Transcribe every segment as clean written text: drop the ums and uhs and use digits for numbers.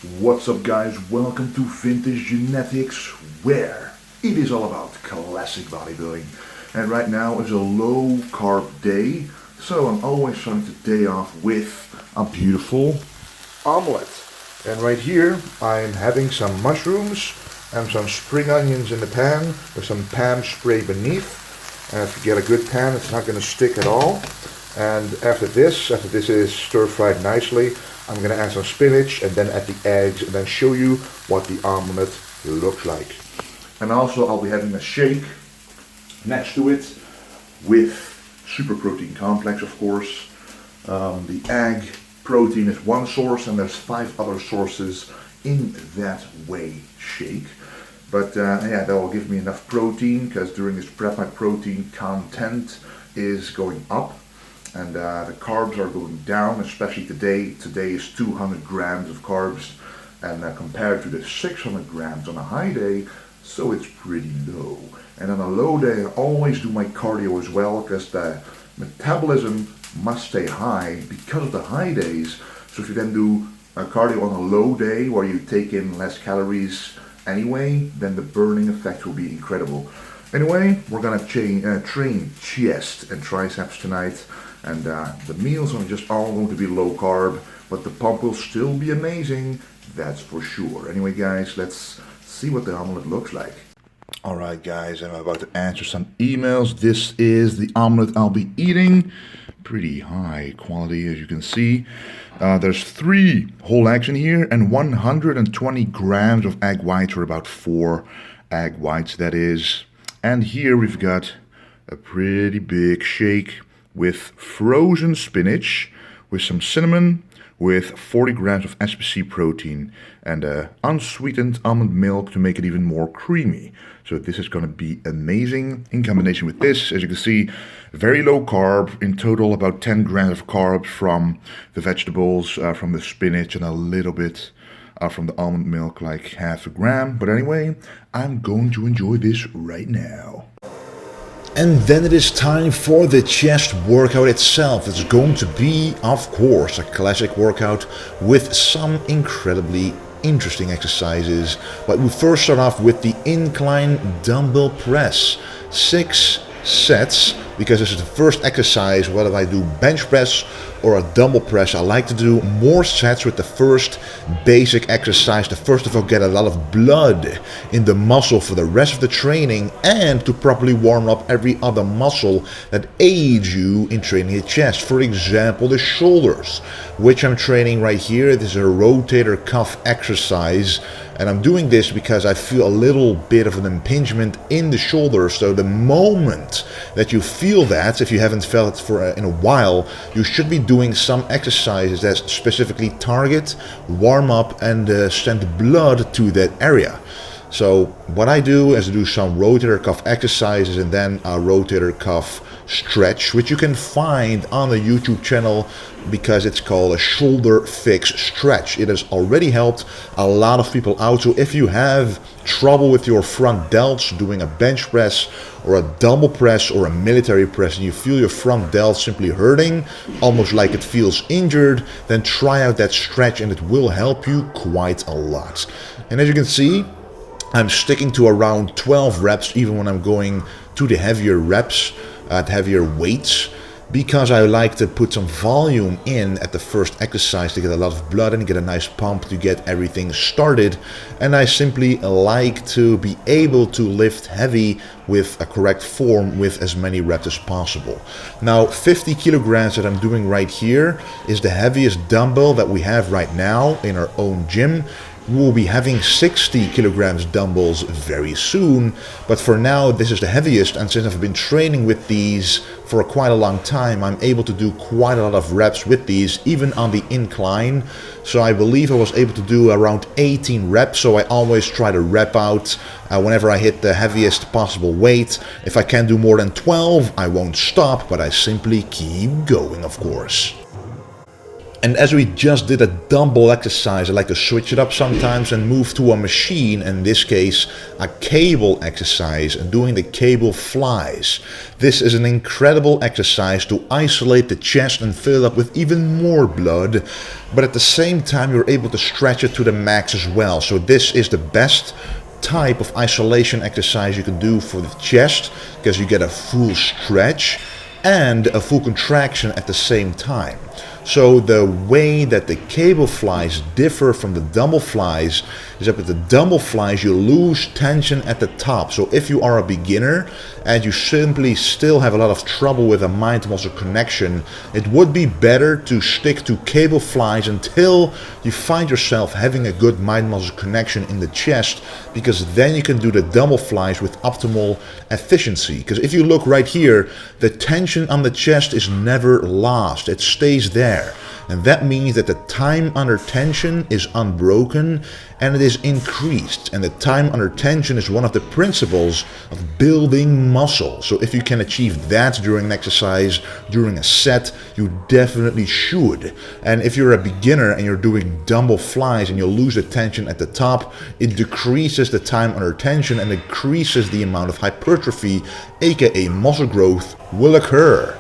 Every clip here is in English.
What's up guys, welcome to Vintage Genetics, where it is all about classic bodybuilding. And right now is a low carb day, so I'm always starting the day off with a beautiful omelet. And right here I'm having some mushrooms and some spring onions in the pan with some Pam spray beneath. And if you get a good pan, it's not going to stick at all. And after this is stir fried nicely, I'm going to add some spinach and then add the eggs and then show you what the omelet looks like. And also I'll be having a shake next to it with super protein complex, of course. The egg protein is one source and there's 5 other sources in that whey shake. But yeah, that will give me enough protein because during this prep my protein content is going up. And the carbs are going down, especially today. Today is 200 grams of carbs, and compared to the 600 grams on a high day, so it's pretty low. And on a low day, I always do my cardio as well, because the metabolism must stay high because of the high days. So if you then do a cardio on a low day, where you take in less calories anyway, then the burning effect will be incredible. Anyway, we're gonna train chest and triceps tonight. And the meals are just all going to be low carb, but the pump will still be amazing, that's for sure. Anyway guys, let's see what the omelet looks like. Alright guys, I'm about to answer some emails. This is the omelet I'll be eating. Pretty high quality as you can see. There's 3 whole eggs in here and 120 grams of egg whites, or about 4 egg whites that is. And here we've got a pretty big shake with frozen spinach, with some cinnamon, with 40 grams of SPC protein, and unsweetened almond milk to make it even more creamy. So this is going to be amazing. In combination with this, as you can see, very low carb, in total about 10 grams of carbs from the vegetables, from the spinach, and a little bit from the almond milk, like half a gram. But anyway, I'm going to enjoy this right now. And then it is time for the chest workout itself. It's going to be, of course, a classic workout with some incredibly interesting exercises. But we first start off with the incline dumbbell press. 6 sets, because this is the first exercise. Whether I do bench press or a dumbbell press, I like to do more sets with the first basic exercise to first of all get a lot of blood in the muscle for the rest of the training, and to properly warm up every other muscle that aids you in training the chest. For example, the shoulders, which I'm training right here. This is a rotator cuff exercise, and I'm doing this because I feel a little bit of an impingement in the shoulder. So the moment that you feel that, if you haven't felt it in a while, you should be doing some exercises that specifically target, warm up, and send blood to that area. So what I do is I do some rotator cuff exercises and then a rotator cuff stretch, which you can find on the YouTube channel because it's called a shoulder fix stretch. It has already helped a lot of people out. So if you have trouble with your front delts doing a bench press or a dumbbell press or a military press, and you feel your front delt simply hurting, almost like it feels injured, then try out that stretch and it will help you quite a lot. And as you can see, I'm sticking to around 12 reps even when I'm going to the heavier reps at heavier weights, because I like to put some volume in at the first exercise to get a lot of blood and get a nice pump to get everything started. And I simply like to be able to lift heavy with a correct form with as many reps as possible. Now 50 kilograms that I'm doing right here is the heaviest dumbbell that we have right now in our own gym. We will be having 60 kilograms dumbbells very soon, but for now this is the heaviest, and since I've been training with these for quite a long time, I'm able to do quite a lot of reps with these, even on the incline. So I believe I was able to do around 18 reps, so I always try to rep out whenever I hit the heaviest possible weight. If I can do more than 12, I won't stop, but I simply keep going, of course. And as we just did a dumbbell exercise, I like to switch it up sometimes and move to a machine, in this case a cable exercise, and doing the cable flies. This is an incredible exercise to isolate the chest and fill it up with even more blood, but at the same time you're able to stretch it to the max as well. So this is the best type of isolation exercise you can do for the chest, because you get a full stretch and a full contraction at the same time. So the way that the cable flies differ from the dumbbell flies is that with the dumbbell flies you lose tension at the top. So if you are a beginner and you simply still have a lot of trouble with a mind-muscle connection, it would be better to stick to cable flies until you find yourself having a good mind-muscle connection in the chest, because then you can do the dumbbell flies with optimal efficiency. Because if you look right here, the tension on the chest is never lost, it stays there. And that means that the time under tension is unbroken and it is increased. And the time under tension is one of the principles of building muscle. So if you can achieve that during an exercise, during a set, you definitely should. And if you're a beginner and you're doing dumbbell flies and you lose the tension at the top, it decreases the time under tension and increases the amount of hypertrophy, aka muscle growth, will occur.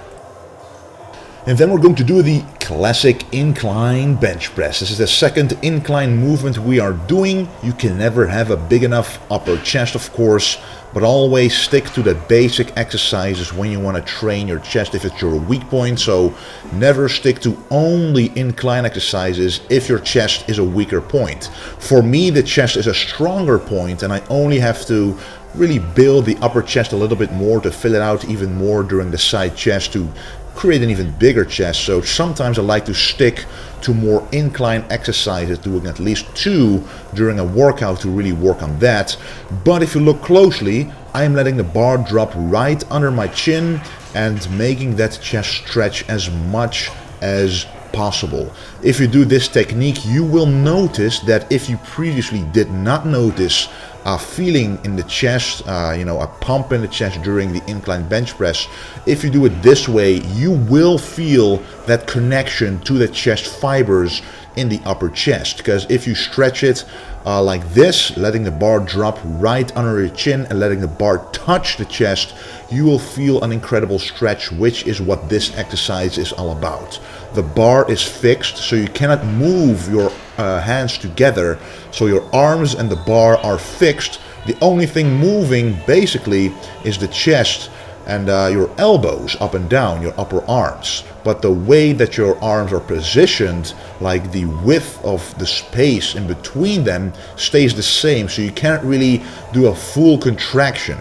And then we're going to do the classic incline bench press. This is the second incline movement we are doing. You can never have a big enough upper chest, of course, but always stick to the basic exercises when you want to train your chest if it's your weak point. So never stick to only incline exercises if your chest is a weaker point. For me, the chest is a stronger point and I only have to really build the upper chest a little bit more to fill it out even more during the side chest to create an even bigger chest. So sometimes I like to stick to more incline exercises, doing at least 2 during a workout to really work on that. But if you look closely, I am letting the bar drop right under my chin and making that chest stretch as much as possible. If you do this technique, you will notice that if you previously did not notice a feeling in the chest, a pump in the chest during the incline bench press, if you do it this way, you will feel that connection to the chest fibers in the upper chest. Because if you stretch it like this, letting the bar drop right under your chin and letting the bar touch the chest, you will feel an incredible stretch, which is what this exercise is all about. The bar is fixed, so you cannot move your hands together, so your arms and the bar are fixed. The only thing moving basically is the chest and your elbows up and down, your upper arms. But the way that your arms are positioned, like the width of the space in between them, stays the same, so you can't really do a full contraction.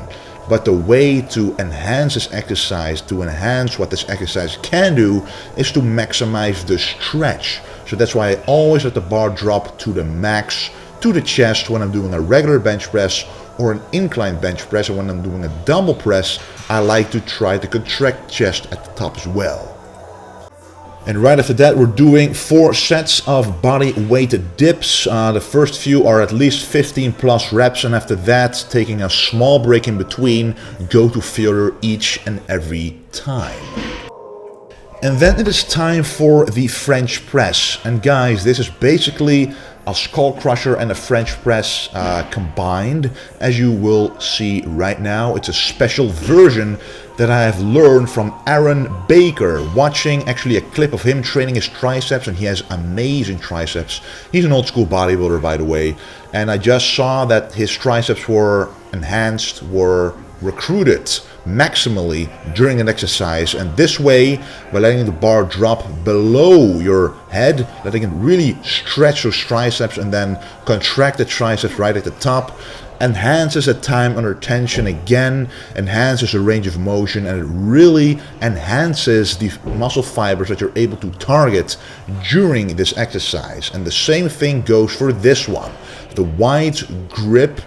But the way to enhance this exercise, to enhance what this exercise can do, is to maximize the stretch. So that's why I always let the bar drop to the max, to the chest when I'm doing a regular bench press or an incline bench press. And when I'm doing a dumbbell press, I like to try to contract chest at the top as well. And right after that, we're doing 4 sets of body weight dips. The first few are at least 15 plus reps, and after that, taking a small break in between, go to failure each and every time. And then it is time for the French press. And guys, this is basically a skull crusher and a French press combined. As you will see right now, it's a special version that I have learned from Aaron Baker, watching actually a clip of him training his triceps, and he has amazing triceps. He's an old school bodybuilder, by the way, and I just saw that his triceps were enhanced, were recruited maximally during an exercise. And this way, by letting the bar drop below your head, letting it really stretch those triceps and then contract the triceps right at the top, enhances the time under tension again, enhances the range of motion, and it really enhances the muscle fibers that you're able to target during this exercise. And the same thing goes for this one. The wide grip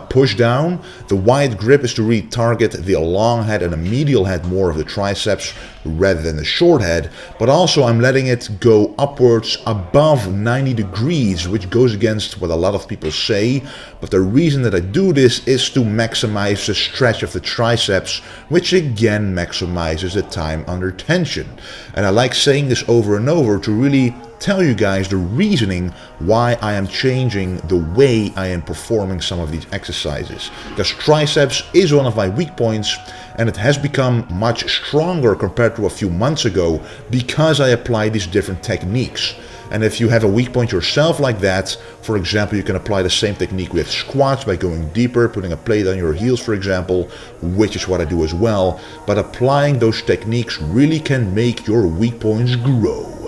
push down. The wide grip is to really target the long head and the medial head more of the triceps rather than the short head, but also I'm letting it go upwards above 90 degrees, which goes against what a lot of people say. But the reason that I do this is to maximize the stretch of the triceps, which again maximizes the time under tension. And I like saying this over and over to really tell you guys the reasoning why I am changing the way I am performing some of these exercises. Because triceps is one of my weak points, and it has become much stronger compared to a few months ago because I apply these different techniques. And if you have a weak point yourself like that, for example, you can apply the same technique with squats by going deeper, putting a plate on your heels, for example, which is what I do as well. But applying those techniques really can make your weak points grow.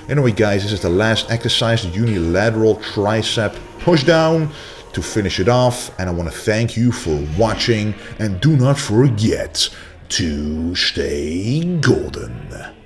Anyway guys, this is the last exercise, the unilateral tricep pushdown, to finish it off. And I want to thank you for watching, and do not forget to stay golden.